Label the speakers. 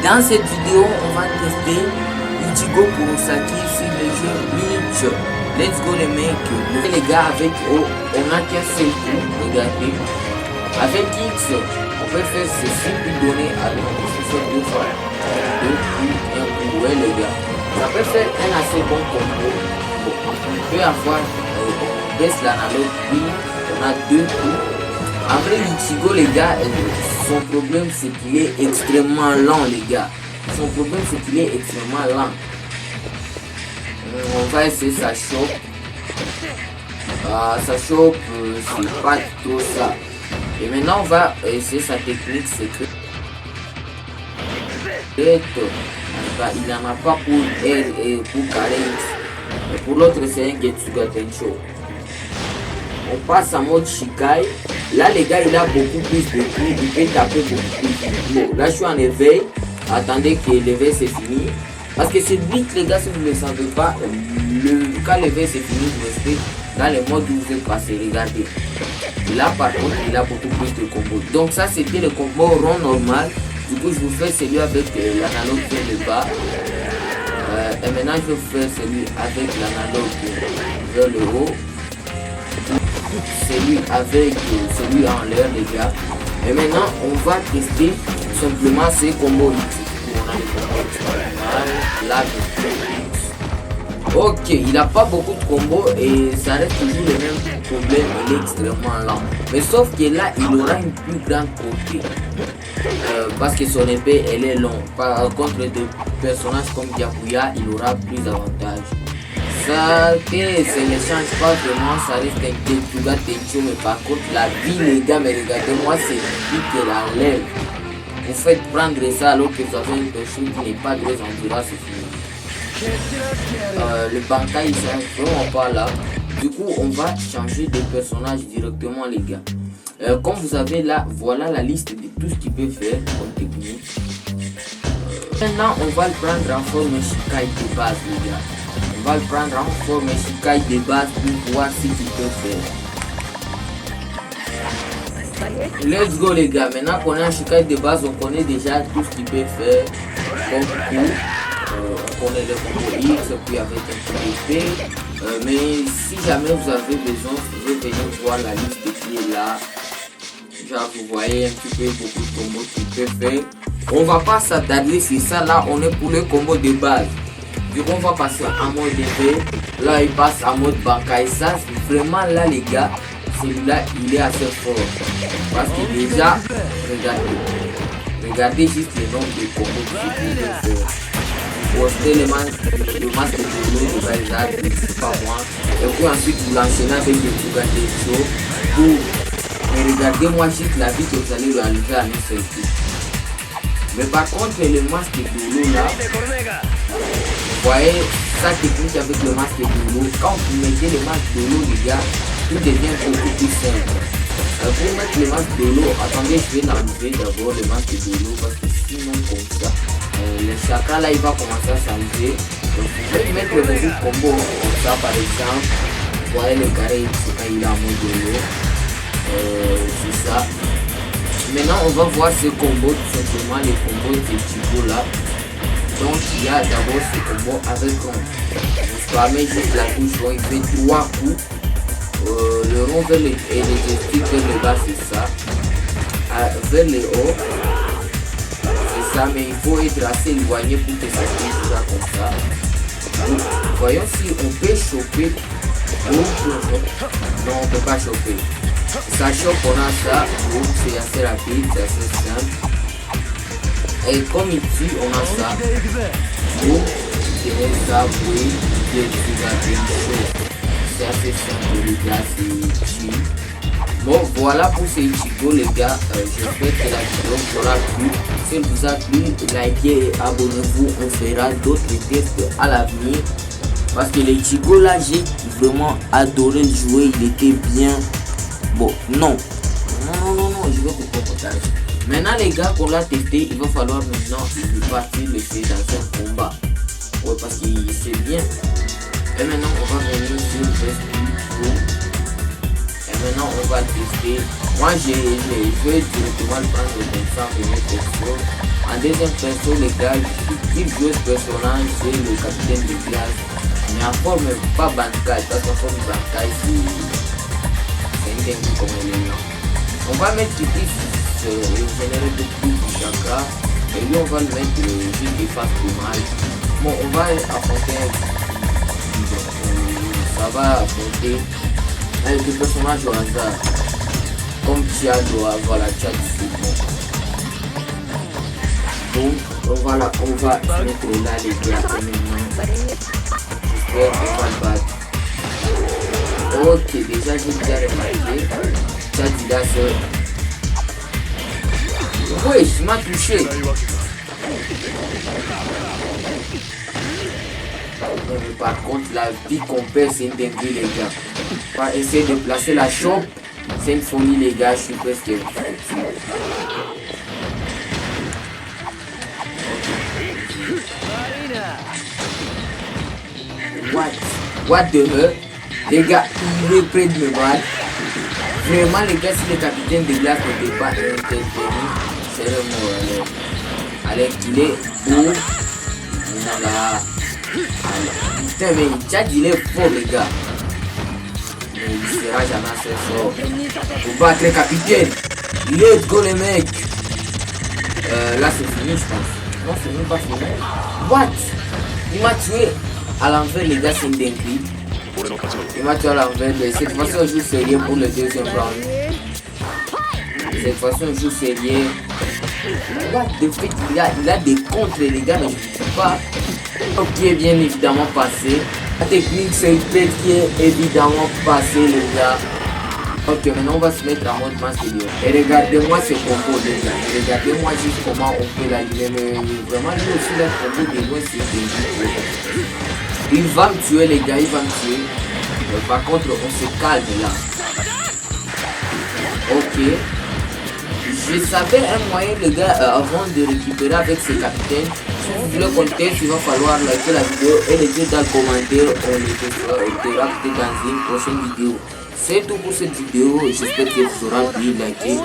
Speaker 1: Dans cette vidéo, on va tester Ichigo Kurosaki sur le jeu Bleach. Let's go les mecs. Les gars, avec O, on a qu'un seul coup. Regardez. Avec X, on peut faire ceci puis donner à l'autre. On peut faire deux fois. Deux coups, un coup. Ouais les gars. Ça peut faire un assez bon combo. Bon, on peut avoir, on baisse l'analogue, puis on a deux coups. Après Ichigo les gars, son problème c'est qu'il est extrêmement lent les gars. Son problème c'est qu'il est extrêmement lent. On va essayer sa chope. Sa chope c'est pas trop ça. Et maintenant on va essayer sa technique secrète. Il n'en a pas pour elle et pour Karen. Pour l'autre c'est un Getsuga Tensho. On passe en mode Shikai. Là les gars il a beaucoup plus de coups, il peut taper beaucoup plus. Bon, là je suis en éveil. Attendez que l'éveil c'est fini. Parce que c'est vite les gars, si vous ne le savez pas, quand l'éveil c'est fini, vous restez dans le mode où vous êtes passé. Regardez. Là par contre il a beaucoup plus de combos. Donc ça c'était le combo rond normal. Du coup je vous fais celui avec l'analogue vers le bas. Et maintenant je vous fais celui avec l'analogue vers le haut. Celui avec celui en l'air les gars. Et maintenant on va tester simplement ces combos ici. Ok, il n'a pas beaucoup de combos et ça reste toujours le même problème, il est extrêmement lent. Mais sauf que là il aura une plus grande portée. Parce que son épée elle est longue. Par contre des personnages comme Byakuya il aura plus d'avantages. Ça que ça ne change pas vraiment, ça reste un Getsuga Tensho, mais par contre la vie les gars, mais regardez-moi c'est vie qu'elle enlève. Vous faites prendre ça alors que vous avez une personne qui n'est pas très endurance, c'est fini. Le Bankai il sert vraiment pas là. Du coup on va changer de personnage directement les gars. Comme vous avez là, voilà la liste de tout ce qu'il peut faire comme technique. Maintenant on va le prendre en forme Shikai de base les gars. On va le prendre en forme Shikai de base pour voir ce qu'il peut faire. Let's go les gars. Maintenant qu'on a un Shikai de base, on connaît déjà tout ce qu'il peut faire. Comme coup, on connaît le combo X, puis avec un coup d'épée. Mais si jamais vous avez besoin, vous pouvez venir voir la liste qui est là. Genre vous voyez un petit peu beaucoup de combos qu'il peut faire. On va pas s'attarder sur ça, là on est pour le combo de base. Du coup on va passer en mode épée. Là il passe en mode Bankai. Ça vraiment là les gars, celui-là il est assez fort. Parce que déjà, regardez juste le nombre de combos qu'il peut faire. Postez le masque de l'eau de Valzad, c'est pas moi. Et puis ensuite vous l'enchaînez avec des Getsuga Tensho. Mais regardez-moi juste la vie que vous allez lui enlever à une seule coup. Mais par contre le masque de l'eau là, vous voyez sa technique avec le masque de l'eau. Quand vous mettez le masque de l'eau les gars, tout devient beaucoup plus simple. Pour mettre le masque de l'eau, attendez je vais l'enlever d'abord le masque de l'eau parce que sinon comme ça, le chakra là il va commencer à s'enlever. Donc vous pouvez mettre le nouveau combo comme ça par exemple. Vous voyez le carré c'est quand il est en mode de l'eau. C'est ça. Maintenant on va voir ce combo, tout simplement les combos de Ichigo là. Donc il y a d'abord ce combo avec on spammer juste la touche rond, il fait 3 coups. Le rond vers le, et les gestiques vers le bas c'est ça. Vers le haut c'est ça, mais il faut être assez éloigné pour que ça se fasse comme ça. Donc, voyons si on peut choper. Non on peut pas choper. Ça chope, on a ça, c'est assez rapide, c'est assez simple. Et comme ici, on a ça. Vous tenez ça, oui, c'est assez simple, les gars, c'est chill. Bon, voilà pour ces Ichigo, les gars. J'espère que la vidéo vous aura plu. Si elle vous a plu, likez et abonnez-vous. On fera d'autres tests à l'avenir. Parce que les Ichigo là, j'ai vraiment adoré le jouer, il était bien. Bon, non, je vais vous partager. Maintenant les gars, qu'on l'a testé, il va falloir maintenant partir le faire dans un combat. Ouais, parce que c'est bien. Et maintenant on va venir sur le test. Et maintenant on va tester. Moi je vais directement le prendre comme ça, venir tester. En deuxième personne, les gars, il joue ce personnage, c'est le capitaine de classe. Mais en forme pas Bankai, parce qu'en forme Bankai, c'est une dingue comme élément. On va mettre ici le générique de plus du chakra. Et lui, on va le mettre le jeu qui fasse du mal. Bon, on va affronter. Ça va affronter avec des personnages au hasard. Comme Tchad, voilà, Tchad, c'est bon. Donc, on va mettre là les gars. J'espère qu'on va le battre. Ok, déjà j'ai déjà remarqué. Tchad, il a ce. Oui, il m'a touché. Mais par contre, la vie qu'on perd, c'est une dinguerie, les gars. On va essayer de placer la chope. C'est une folie, les gars. Je suis presque. What the hell? Les gars, il est près de me battre. Vraiment, les gars, si le capitaine de glace n'était pas intervenu, c'est le mot. Allez, qu'il est où? Voilà. Putain, mais Tchad, il est fort, les gars. Mais il sera jamais assez fort. Pour battre le capitaine. Let's go, les mecs. Là, c'est fini, je pense. Non, c'est même pas fini. What? Il m'a tué. À l'envers, les gars, c'est une dinguerie. Il m'a tué à l'envers. Cette fois-ci, on joue sérieux pour le deuxième round. Cette fois-ci, on joue sérieux. What the fuck? Il a des contres, les gars, mais je ne sais pas. Ok, bien évidemment passé. La technique, c'est une tête qui est évidemment passée, les gars. Ok, maintenant on va se mettre en mode masque vidéo. Et regardez-moi ce combo, les gars. Regardez-moi juste comment on peut l'allumer. Mais vraiment, lui aussi, le combo de loin, c'est dingue. Il va me tuer, les gars, il va me tuer. Mais par contre, on se calme là. Ok. Je savais un moyen, les gars, avant de récupérer avec ce capitaine. Si vous voulez compter, il va falloir liker la vidéo et laisser dans le commentaire. On le fera peut-être dans une prochaine vidéo. C'est tout pour cette vidéo. J'espère que vous aurez pu liker.